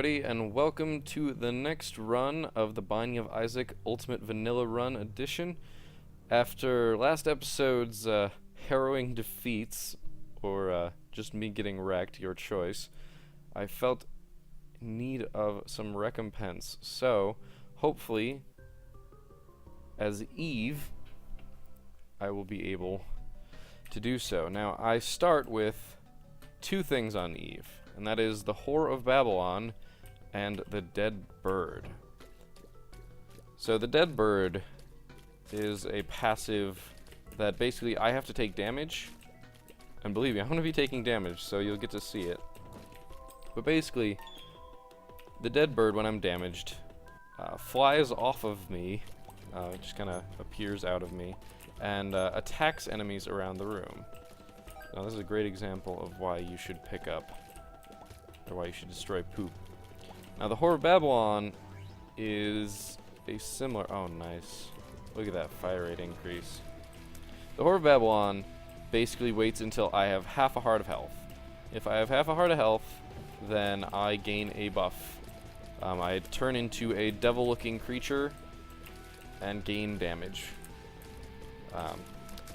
everybody, and welcome to the next run of the Binding of Isaac Ultimate Vanilla Run Edition. After last episode's harrowing defeats, or just me getting wrecked, your choice, I felt in need of some recompense. So, hopefully, as Eve, I will be able to do so. Now, I start with two things on Eve, and that is the Whore of Babylon and the Dead Bird. So the Dead Bird is a passive that basically I have to take damage, and believe me, I'm going to be taking damage, so you'll get to see it. But basically, the Dead Bird, when I'm damaged, flies off of me, it just kind of appears out of me, and attacks enemies around the room. Now this is a great example of why you should pick up, or why you should destroy poop. Now the Whore of Babylon is a similar... Oh, nice. Look at that fire rate increase. The Whore of Babylon basically waits until I have half a heart of health. If I have half a heart of health, then I gain a buff. I turn into a devil-looking creature and gain damage.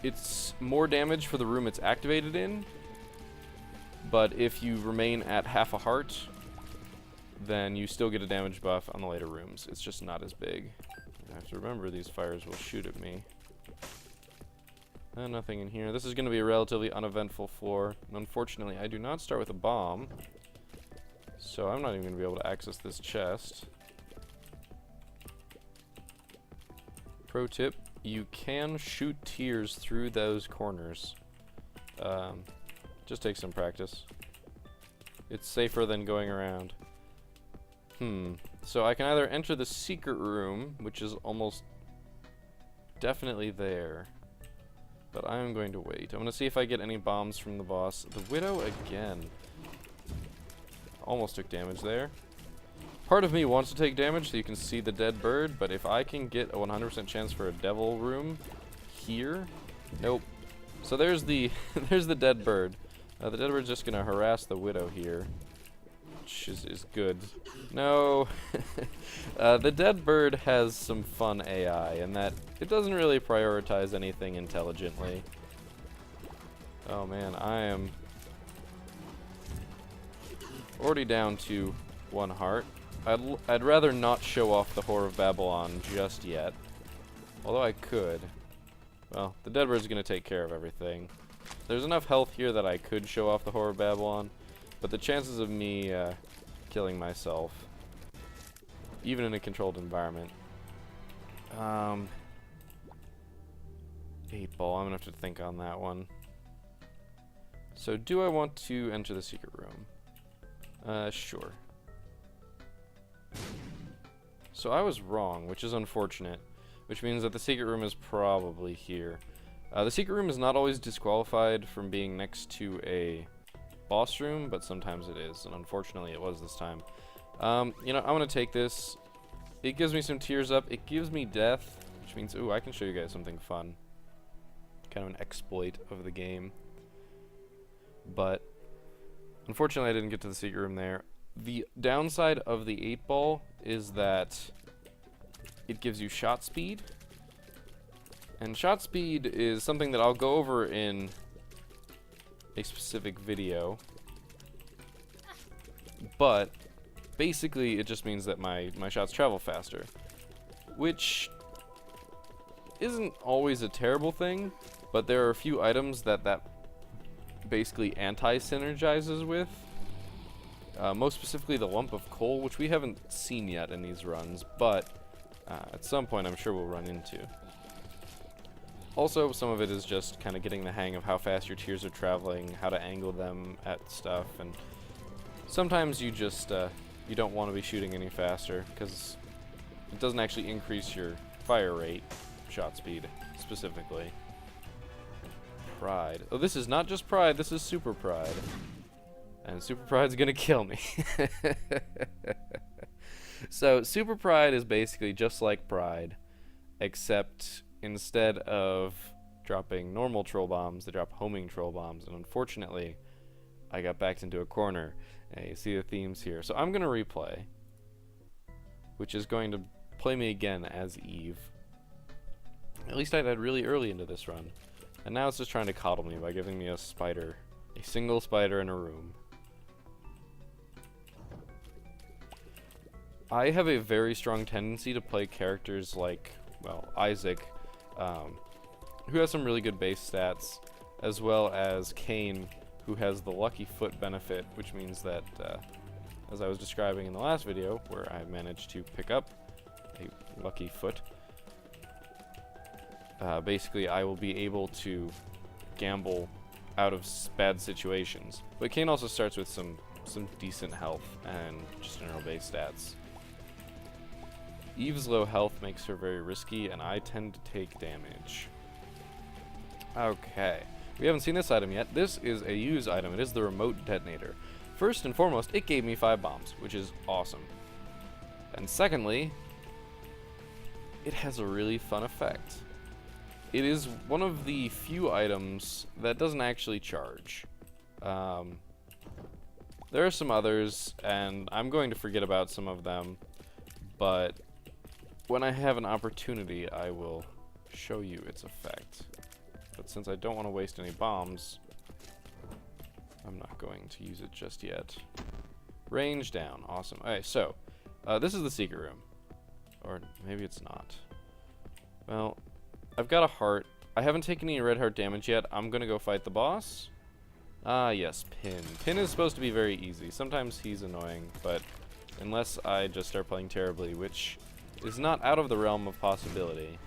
It's more damage for the room it's activated in, but if you remain at half a heart, then you still get a damage buff on the later rooms. It's just not as big. I have to remember these fires will shoot at me. Nothing in here. This is going to be a relatively uneventful floor. And unfortunately, I do not start with a bomb, so I'm not even going to be able to access this chest. Pro tip, you can shoot tears through those corners. Just take some practice. It's safer than going around. So I can either enter the secret room, which is almost definitely there, but I'm going to wait. I'm going to see if I get any bombs from the boss. The Widow again. Almost took damage there. Part of me wants to take damage so you can see the Dead Bird, but if I can get a 100% chance for a devil room here, nope. So there's the there's the Dead Bird. The Dead Bird's just gonna harass the Widow here, which is good. No, the Dead Bird has some fun AI in that it doesn't really prioritize anything intelligently. Oh man, I am already down to one heart. I'd rather not show off the Whore of Babylon just yet. Although I could. Well, the Dead Bird's gonna take care of everything. There's enough health here that I could show off the Whore of Babylon, but the chances of me killing myself, even in a controlled environment. 8 ball, I'm gonna have to think on that one. So do I want to enter the secret room? Sure. So I was wrong, which is unfortunate, which means that the secret room is probably here. The secret room is not always disqualified from being next to a boss room, but sometimes it is, and unfortunately it was this time. You know, I'm gonna take this. It gives me some tears up. It gives me death, which means, ooh, I can show you guys something fun. Kind of an exploit of the game. But unfortunately I didn't get to the secret room there. The downside of the 8 ball is that it gives you shot speed. And shot speed is something that I'll go over in a specific video. But basically it just means that my shots travel faster, which isn't always a terrible thing, but there are a few items that basically anti-synergizes with. Most specifically the lump of coal, which we haven't seen yet in these runs, but at some point I'm sure we'll run into. Also, some of it is just kind of getting the hang of how fast your tears are traveling, how to angle them at stuff, and sometimes you just you don't want to be shooting any faster because it doesn't actually increase your fire rate, shot speed specifically. Pride. Oh, this is not just pride, this is super pride. And Super Pride's gonna kill me. So, Super Pride is basically just like Pride, except instead of dropping normal troll bombs, they drop homing troll bombs, and unfortunately, I got backed into a corner. Hey, you see the themes here. So I'm going to replay, which is going to play me again as Eve. At least I died really early into this run. And now it's just trying to coddle me by giving me a spider. A single spider in a room. I have a very strong tendency to play characters like, well, Isaac, who has some really good base stats, as well as Cain, who has the lucky foot benefit, which means that, as I was describing in the last video, where I managed to pick up a lucky foot, basically I will be able to gamble out of bad situations. But Cain also starts with some decent health and just general base stats. Eve's low health makes her very risky, and I tend to take damage. Okay, we haven't seen this item yet. This is a use item. It is the remote detonator. First and foremost, it gave me 5 bombs, which is awesome. And secondly, it has a really fun effect. It is one of the few items that doesn't actually charge. There are some others, and I'm going to forget about some of them, but when I have an opportunity, I will show you its effect. But since I don't want to waste any bombs, I'm not going to use it just yet. Range down. Awesome. Okay, so this is the secret room. Or maybe it's not. Well, I've got a heart. I haven't taken any red heart damage yet. I'm going to go fight the boss. Ah, yes, Pin. Pin is supposed to be very easy. Sometimes he's annoying, but unless I just start playing terribly, which is not out of the realm of possibility,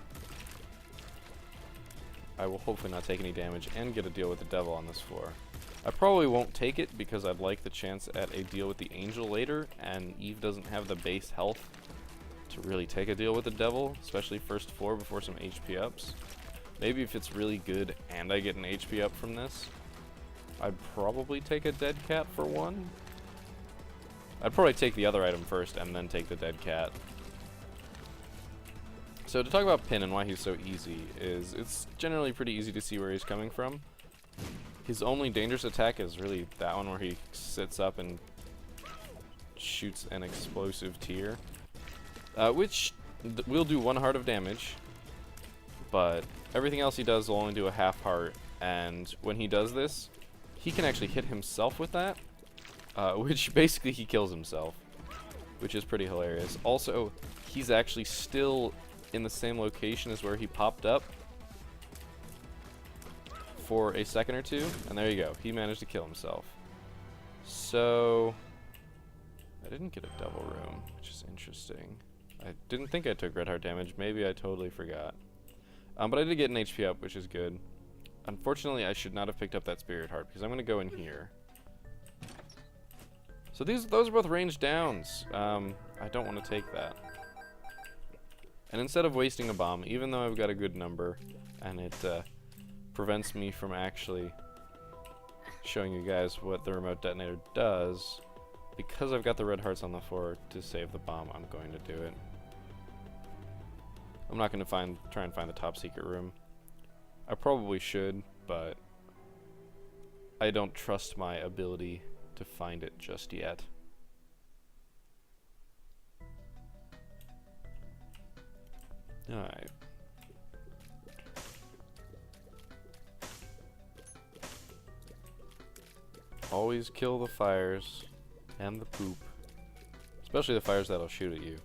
I will hopefully not take any damage and get a deal with the devil on this floor. I probably won't take it because I'd like the chance at a deal with the angel later, and Eve doesn't have the base health to really take a deal with the devil, especially first floor before some HP ups. Maybe if it's really good and I get an HP up from this, I'd probably take a dead cat for one. I'd probably take the other item first and then take the dead cat. So to talk about Pin and why he's so easy is it's generally pretty easy to see where he's coming from. His only dangerous attack is really that one where he sits up and shoots an explosive tear, which will do 1 heart of damage, but everything else he does will only do a half heart, and when he does this, he can actually hit himself with that, which basically he kills himself, which is pretty hilarious. Also, he's actually still in the same location as where he popped up for a second or two, and there you go. He managed to kill himself. So I didn't get a double room, which is interesting. I didn't think I took red heart damage. Maybe I totally forgot. But I did get an HP up, which is good. Unfortunately, I should not have picked up that spirit heart because I'm going to go in here. So those are both ranged downs. I don't want to take that. And instead of wasting a bomb, even though I've got a good number, and it prevents me from actually showing you guys what the remote detonator does, because I've got the red hearts on the floor to save the bomb, I'm going to do it. I'm not going to try and find the top secret room. I probably should, but I don't trust my ability to find it just yet. Alright. Always kill the fires and the poop. Especially the fires that'll shoot at you.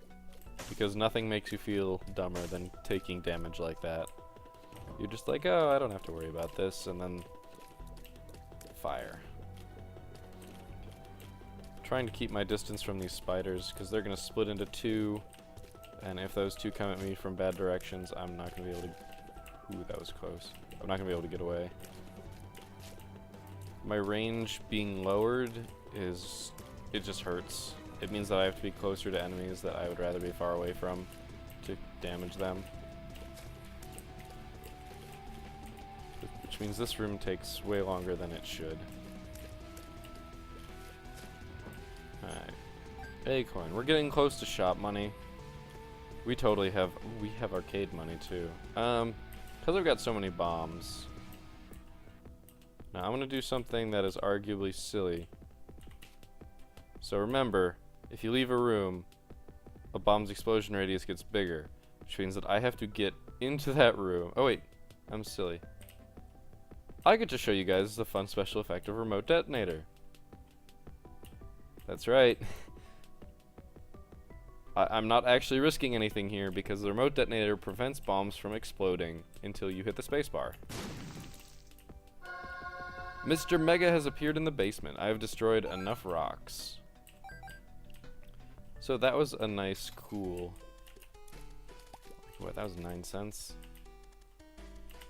Because nothing makes you feel dumber than taking damage like that. You're just like, oh, I don't have to worry about this, and then fire. Trying to keep my distance from these spiders because they're going to split into 2, and if those 2 come at me from bad directions, I'm not going to be able to... Ooh, that was close. I'm not going to be able to get away. My range being lowered is... it just hurts. It means that I have to be closer to enemies that I would rather be far away from to damage them. Which means this room takes way longer than it should. Alright. Acorn. We're getting close to shop money. We totally have... we have arcade money too. Because I've got so many bombs. Now I'm going to do something that is arguably silly. So remember, if you leave a room, a bomb's explosion radius gets bigger, which means that I have to get into that room. Oh wait, I'm silly. I get to show you guys the fun special effect of remote detonator. That's right. I'm not actually risking anything here because the remote detonator prevents bombs from exploding until you hit the spacebar. Mr. Mega has appeared in the basement. I have destroyed enough rocks. So that was a nice, cool... What, that was 9 cents?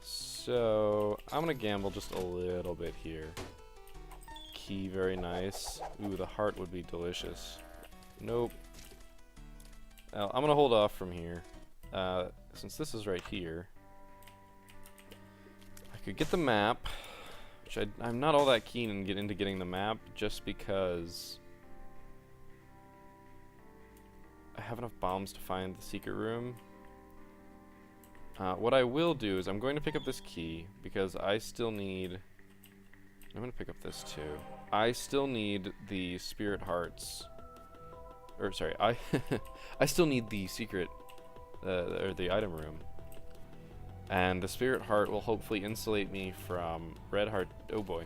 So, I'm gonna gamble just a little bit here. Key, very nice. Ooh, the heart would be delicious. Nope. I'm gonna hold off from here. Since this is right here, I could get the map, which I'm not all that keen into getting the map, just because I have enough bombs to find the secret room. What I will do is I'm going to pick up this key, because I still need... I'm going to pick up this too. I still need the spirit hearts. Or, sorry, I still need the secret, or the item room. And the spirit heart will hopefully insulate me from red heart... Oh boy.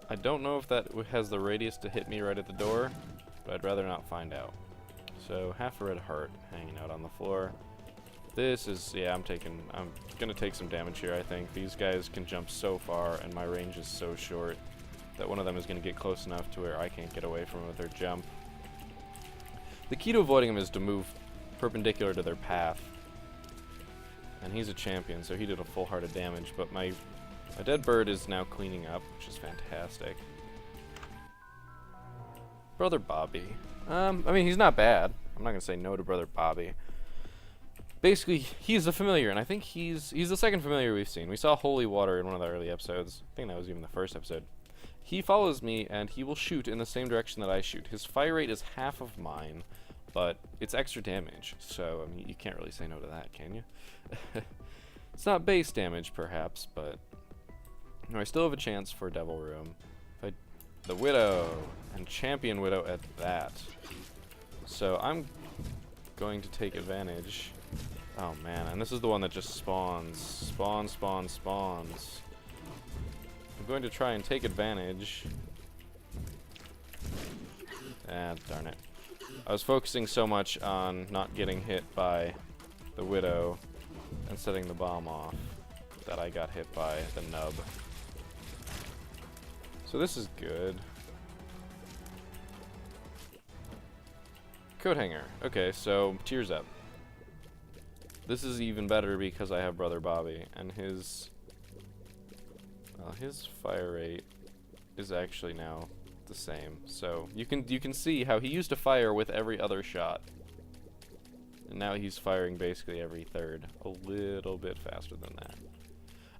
I don't know if that has the radius to hit me right at the door, but I'd rather not find out. So, half a red heart hanging out on the floor. This is, yeah, I'm gonna take some damage here, I think. These guys can jump so far, and my range is so short that one of them is gonna get close enough to where I can't get away from them with their jump. The key to avoiding them is to move perpendicular to their path. And he's a champion, so he did a full heart of damage, but my dead bird is now cleaning up, which is fantastic. Brother Bobby. I mean, he's not bad. I'm not gonna say no to Brother Bobby. Basically, he's a familiar, and I think he's the second familiar we've seen. We saw Holy Water in one of the early episodes. I think that was even the first episode. He follows me, and he will shoot in the same direction that I shoot. His fire rate is half of mine, but it's extra damage, so, I mean, you can't really say no to that, can you? It's not base damage, perhaps, but... No, I still have a chance for Devil Room. The Widow, and Champion Widow at that. So I'm going to take advantage. Oh man, and this is the one that just spawns. Spawns. I'm going to try and take advantage. Ah, darn it. I was focusing so much on not getting hit by the Widow and setting the bomb off that I got hit by the nub. So this is good. Coat hanger. Okay, so Tears Up. This is even better because I have Brother Bobby, and his fire rate is actually now the same. So you can see how he used to fire with every other shot, and now he's firing basically every third, a little bit faster than that.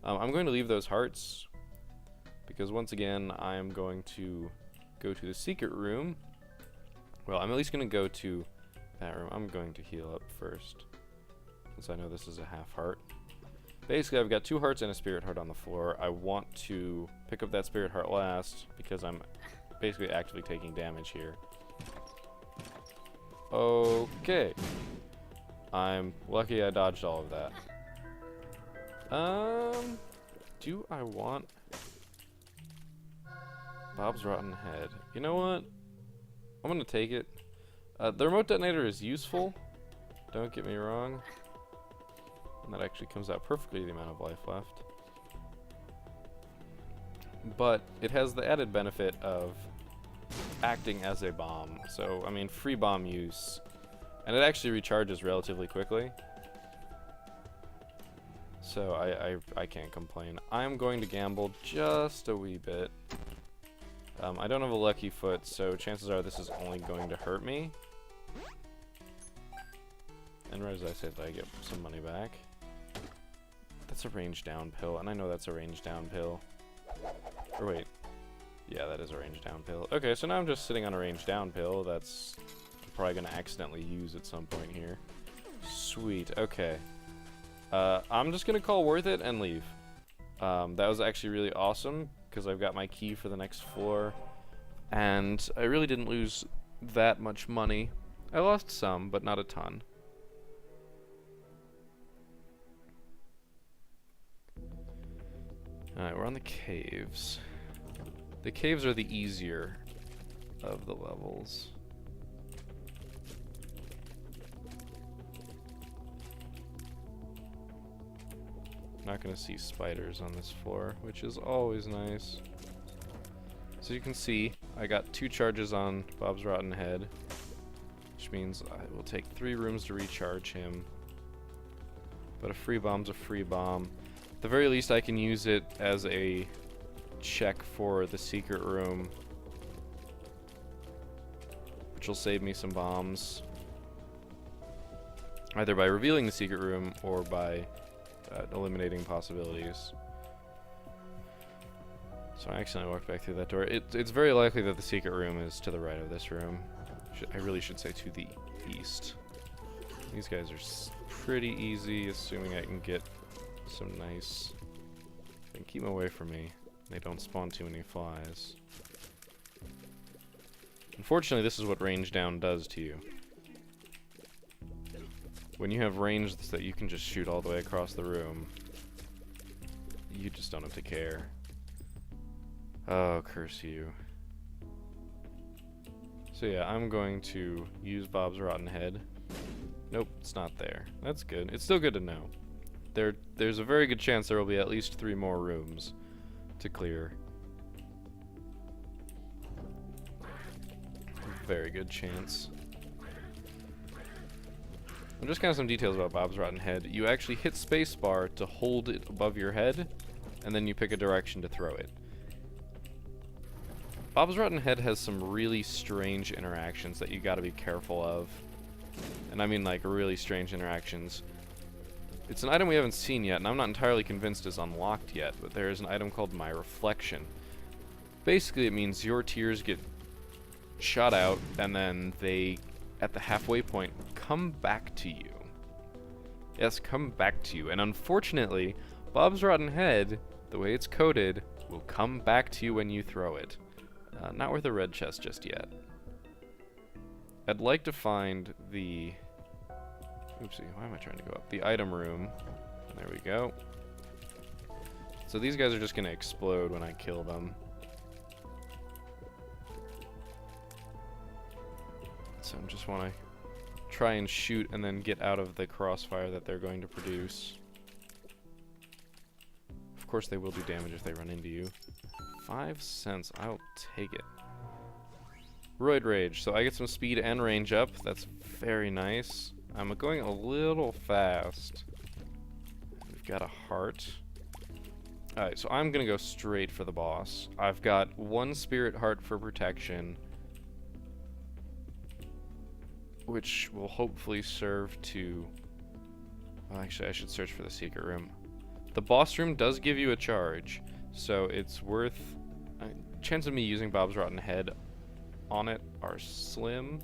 I'm going to leave those hearts because once again I'm going to go to the secret room. Well, I'm at least going to go to that room. I'm going to heal up first, since I know this is a half heart. Basically, I've got 2 hearts and a spirit heart on the floor. I want to pick up that spirit heart last, because I'm basically actively taking damage here. Okay. I'm lucky I dodged all of that. Do I want Bob's Rotten Head? You know what? I'm gonna take it. The remote detonator is useful, don't get me wrong. And that actually comes out perfectly the amount of life left. But it has the added benefit of acting as a bomb. So, I mean, free bomb use. And it actually recharges relatively quickly. So I can't complain. I'm going to gamble just a wee bit. I don't have a lucky foot, so chances are this is only going to hurt me. And right as I say that, I get some money back. That's a range down pill, and I know that's a range down pill. Or wait. Yeah, that is a range down pill. Okay, so now I'm just sitting on a range down pill that's probably going to accidentally use at some point here. Sweet, okay. I'm just going to call worth it and leave. That was actually really awesome, because I've got my key for the next floor. And I really didn't lose that much money. I lost some, but not a ton. Alright, we're on the caves. The caves are the easier of the levels. Not gonna see spiders on this floor, which is always nice. So you can see, I got 2 charges on Bob's Rotten Head, which means I will take 3 rooms to recharge him. But a free bomb's a free bomb. At the very least, I can use it as a check for the secret room, which will save me some bombs, either by revealing the secret room or by eliminating possibilities. So I accidentally walked back through that door. It's very likely that the secret room is to the right of this room. I really should say to the east. These guys are pretty easy, assuming I can get some nice... And keep them away from me. They don't spawn too many flies. Unfortunately, this is what range down does to you. When you have range that you can just shoot all the way across the room, you just don't have to care. Oh, curse you. So yeah, I'm going to use Bob's Rotten Head. Nope, it's not there. That's good. It's still good to know. There's a very good chance there will be at least 3 more rooms to clear. Very good chance. And just kind of some details about Bob's Rotten Head. You actually hit spacebar to hold it above your head, and then you pick a direction to throw it. Bob's Rotten Head has some really strange interactions that you gotta be careful of. And I mean like really strange interactions. It's an item we haven't seen yet, and I'm not entirely convinced is unlocked yet, but there is an item called My Reflection. Basically it means your tears get shot out, and then they, at the halfway point, come back to you. Yes, come back to you. And unfortunately, Bob's Rotten Head, the way it's coded, will come back to you when you throw it. Not worth a red chest just yet. I'd like to find the... Oopsie, why am I trying to go up? The item room. There we go. So these guys are just going to explode when I kill them. So I just want to try and shoot and then get out of the crossfire that they're going to produce. Of course they will do damage if they run into you. 5 cents, I'll take it. Roid Rage, so I get some speed and range up. That's very nice. I'm going a little fast. We've got a heart. Alright, so I'm gonna go straight for the boss. I've got 1 spirit heart for protection, which will hopefully serve to... Well, actually, I should search for the secret room. The boss room does give you a charge, so it's worth... chance of me using Bob's Rotten Head on it are slim.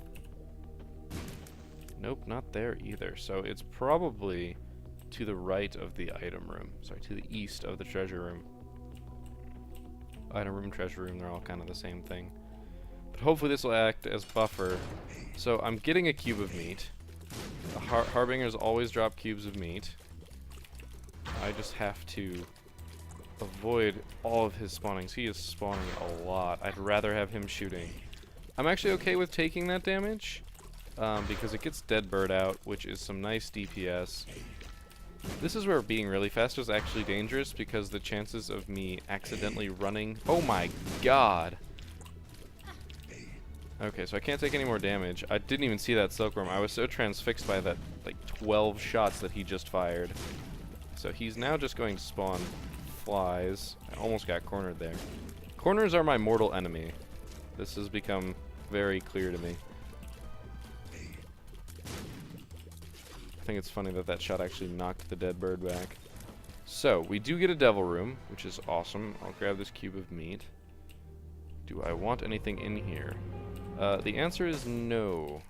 Nope, not there either. So it's probably to the right of the item room. Sorry, to the east of the treasure room. Item room, treasure room, they're all kind of the same thing. But hopefully this will act as buffer. So I'm getting a cube of meat. The Harbingers always drop cubes of meat. I just have to avoid all of his spawnings. He is spawning a lot. I'd rather have him shooting. I'm actually okay with taking that damage, because it gets Dead Bird out, which is some nice DPS. This is where being really fast is actually dangerous, because the chances of me accidentally running... Oh my god! Okay, so I can't take any more damage. I didn't even see that silkworm. I was so transfixed by that, like, 12 shots that he just fired. So he's now just going to spawn flies. I almost got cornered there. Corners are my mortal enemy. This has become very clear to me. I think it's funny that that shot actually knocked the dead bird back. So, we do get a devil room, which is awesome. I'll grab this cube of meat. Do I want anything in here? The answer is no.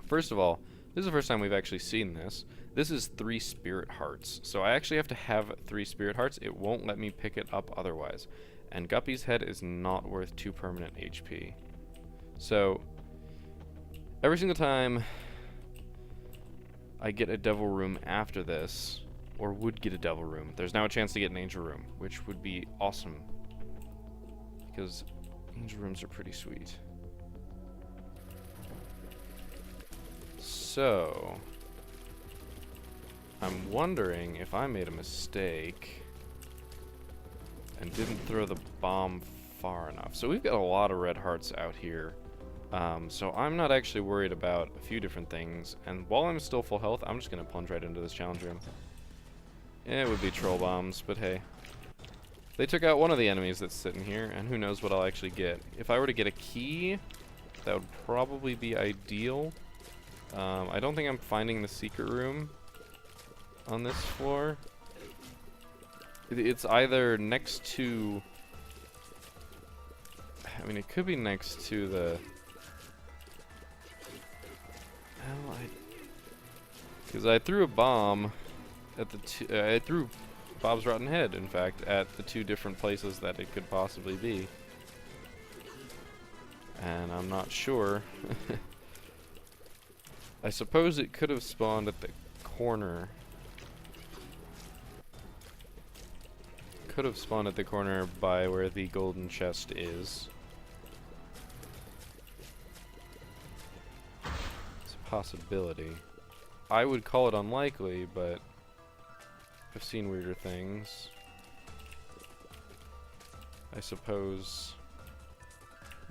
First of all, this is the first time we've actually seen this. This is 3 spirit hearts, so I actually have to have 3 spirit hearts. It won't let me pick it up otherwise. And Guppy's head is not worth 2 permanent HP. So, every single time I get a devil room after this, or would get a devil room, there's now a chance to get an angel room, which would be awesome. Because angel rooms are pretty sweet. So, I'm wondering if I made a mistake and didn't throw the bomb far enough. So we've got a lot of red hearts out here. So I'm not actually worried about a few different things. And while I'm still full health, I'm just going to plunge right into this challenge room. Yeah, it would be troll bombs, but hey. They took out one of the enemies that's sitting here, and who knows what I'll actually get. If I were to get a key, that would probably be ideal. I don't think I'm finding the secret room on this floor. It's either next to... I mean, it could be next to the... Well, because I threw a bomb at the I threw Bob's Rotten Head, in fact, at the 2 different places that it could possibly be. And I'm not sure. I suppose it could have spawned at the corner. Could have spawned at the corner by where the golden chest is. It's a possibility. I would call it unlikely, but I've seen weirder things. I suppose...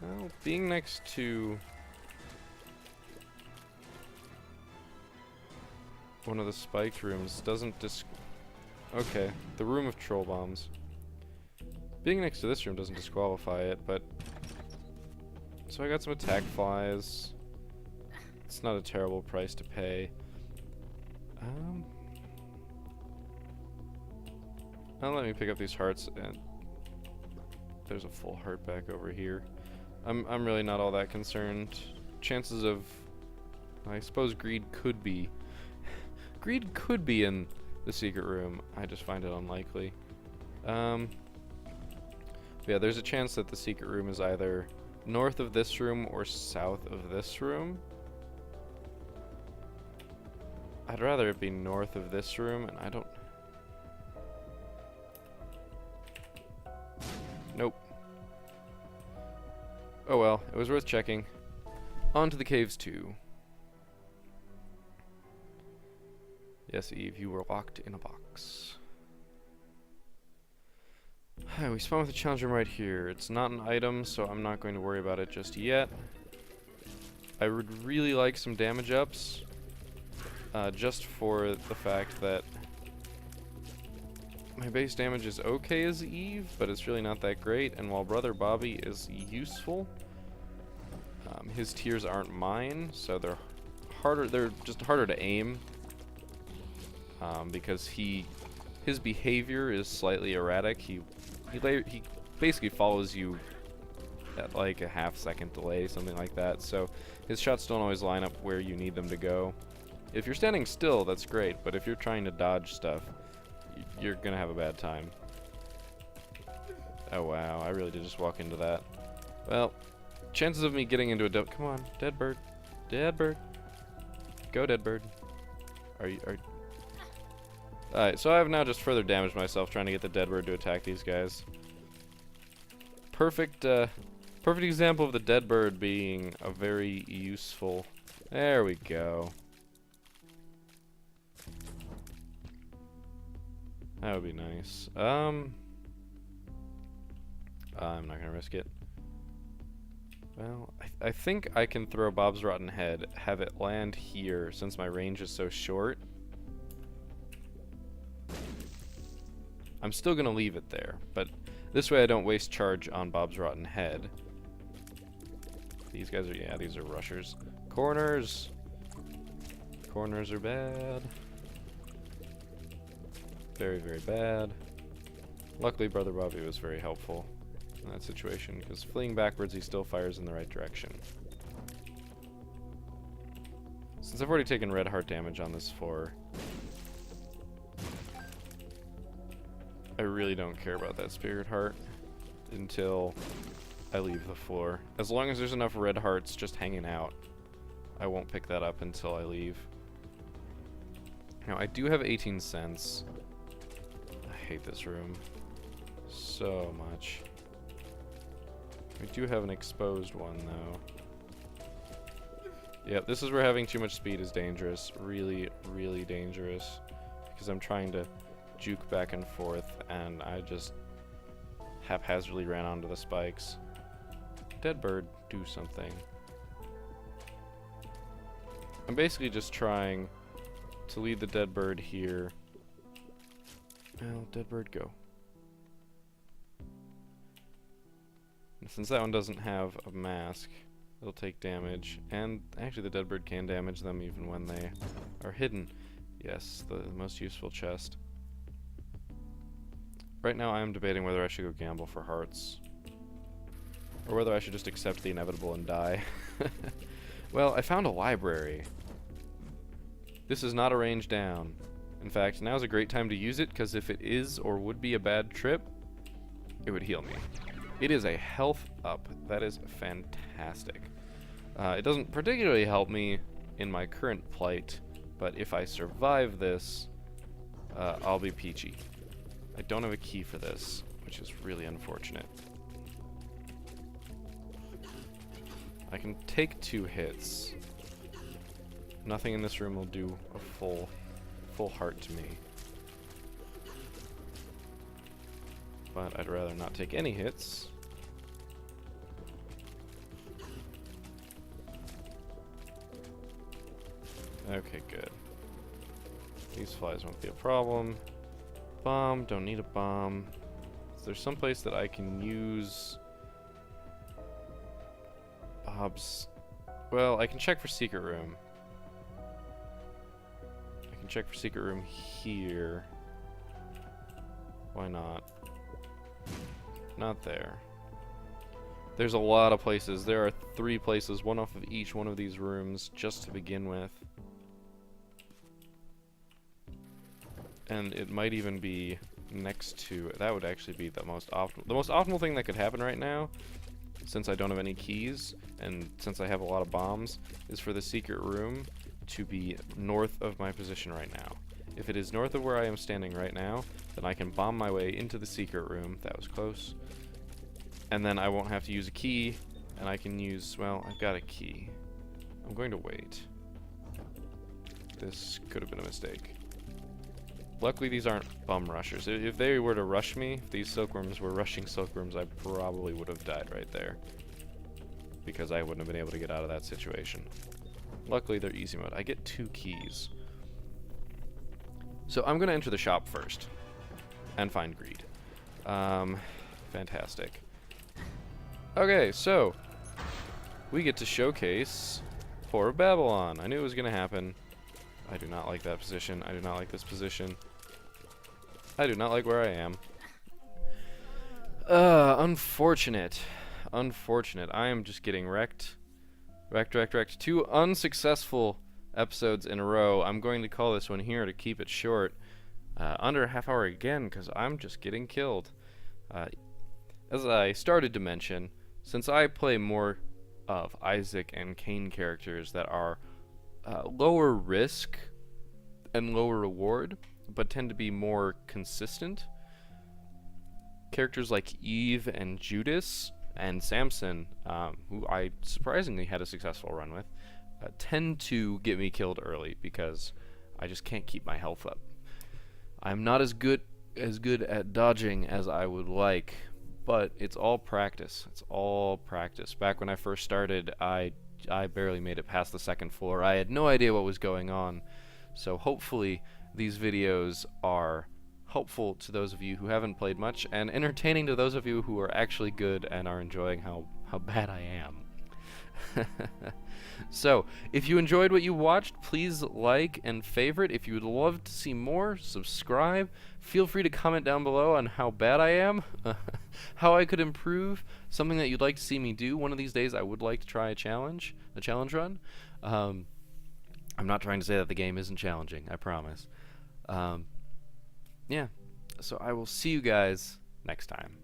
Well, being next to one of the spiked rooms doesn't Okay, the room of troll bombs. Being next to this room doesn't disqualify it, but... So I got some attack flies. It's not a terrible price to pay. Now let me pick up these hearts, and there's a full heart back over here. I'm really not all that concerned. Chances of... I suppose greed could be... Greed could be in the secret room. I just find it unlikely. Yeah, there's a chance that the secret room is either north of this room or south of this room. I'd rather it be north of this room, and I don't... Nope. Oh well, it was worth checking. On to the caves 2. Yes, Eve, you were locked in a box. We spawn with a challenge room right here. It's not an item, so I'm not going to worry about it just yet. I would really like some damage ups. Just for the fact that my base damage is okay as Eve, but it's really not that great. And while Brother Bobby is useful, his tiers aren't mine, so they're harder. They're just harder to aim because his behavior is slightly erratic. He basically follows you at like a half-second delay, something like that. So his shots don't always line up where you need them to go. If you're standing still, that's great, but if you're trying to dodge stuff, you're gonna have a bad time. Oh wow, I really did just walk into that. Well, chances of me getting into a come on, dead bird. Dead bird. Go, dead bird. Alright, so I have now just further damaged myself trying to get the dead bird to attack these guys. Perfect example of the dead bird being a very useful... There we go. That would be nice. I'm not gonna risk it. Well, I think I can throw Bob's Rotten Head, have it land here since my range is so short. I'm still gonna leave it there, but this way I don't waste charge on Bob's Rotten Head. These guys are, yeah, these are rushers. Corners! Corners are bad. Very, very bad. Luckily, Brother Bobby was very helpful in that situation, because fleeing backwards, he still fires in the right direction. Since I've already taken red heart damage on this floor, I really don't care about that spirit heart until I leave the floor. As long as there's enough red hearts just hanging out, I won't pick that up until I leave. Now, I do have 18 cents. I hate this room so much. We do have an exposed one, though. Yep, this is where having too much speed is dangerous. Really, really dangerous. Because I'm trying to juke back and forth, and I just haphazardly ran onto the spikes. Dead bird, do something. I'm basically just trying to lead the dead bird here. Well, dead bird, go. And since that one doesn't have a mask, it'll take damage. And actually the dead bird can damage them even when they are hidden. Yes, the most useful chest. Right now I am debating whether I should go gamble for hearts. Or whether I should just accept the inevitable and die. Well, I found a library. This is not a range down. In fact, now's a great time to use it, because if it is or would be a bad trip, it would heal me. It is a health up. That is fantastic. It doesn't particularly help me in my current plight, but if I survive this, I'll be peachy. I don't have a key for this, which is really unfortunate. I can take 2 hits. Nothing in this room will do a full heart to me. But I'd rather not take any hits. Okay, good. These flies won't be a problem. Bomb, don't need a bomb. Is there someplace that I can use Bob's? Well, I can check for secret room. I can check for secret room here. Why not? Not there. There's a lot of places. There are 3 places, one off of each one of these rooms, just to begin with. And it might even be next to... That would actually be the most optimal... The most optimal thing that could happen right now, since I don't have any keys, and since I have a lot of bombs, is for the secret room to be north of my position right now. If it is north of where I am standing right now, then I can bomb my way into the secret room. That was close. And then I won't have to use a key, and I can use... Well, I've got a key. I'm going to wait. This could have been a mistake. Luckily, these aren't bum rushers. If they were to rush me, if these silkworms were rushing silkworms, I probably would have died right there. Because I wouldn't have been able to get out of that situation. Luckily, they're easy mode. I get 2 keys. So I'm going to enter the shop first. And find greed. Fantastic. Okay, so we get to showcase Whore of Babylon. I knew it was going to happen. I do not like that position. I do not like this position. I do not like where I am. Unfortunate. Unfortunate. I am just getting wrecked. Wrecked. 2 unsuccessful episodes in a row. I'm going to call this one here to keep it short. Under a half hour again, because I'm just getting killed. As I started to mention, since I play more of Isaac and Cain characters that are lower risk and lower reward, but tend to be more consistent, characters like Eve and Judas and Samson, who I surprisingly had a successful run with, tend to get me killed early because I just can't keep my health up. I'm not as good at dodging as I would like, but it's all practice. It's all practice. Back when I first started, I barely made it past the 2nd floor. I had no idea what was going on. So hopefully these videos are helpful to those of you who haven't played much, and entertaining to those of you who are actually good and are enjoying how bad I am. So, if you enjoyed what you watched, please like and favorite. If you would love to see more, subscribe. Feel free to comment down below on how bad I am, how I could improve, something that you'd like to see me do. One of these days I would like to try a challenge run. I'm not trying to say that the game isn't challenging, I promise. Yeah. So I will see you guys next time.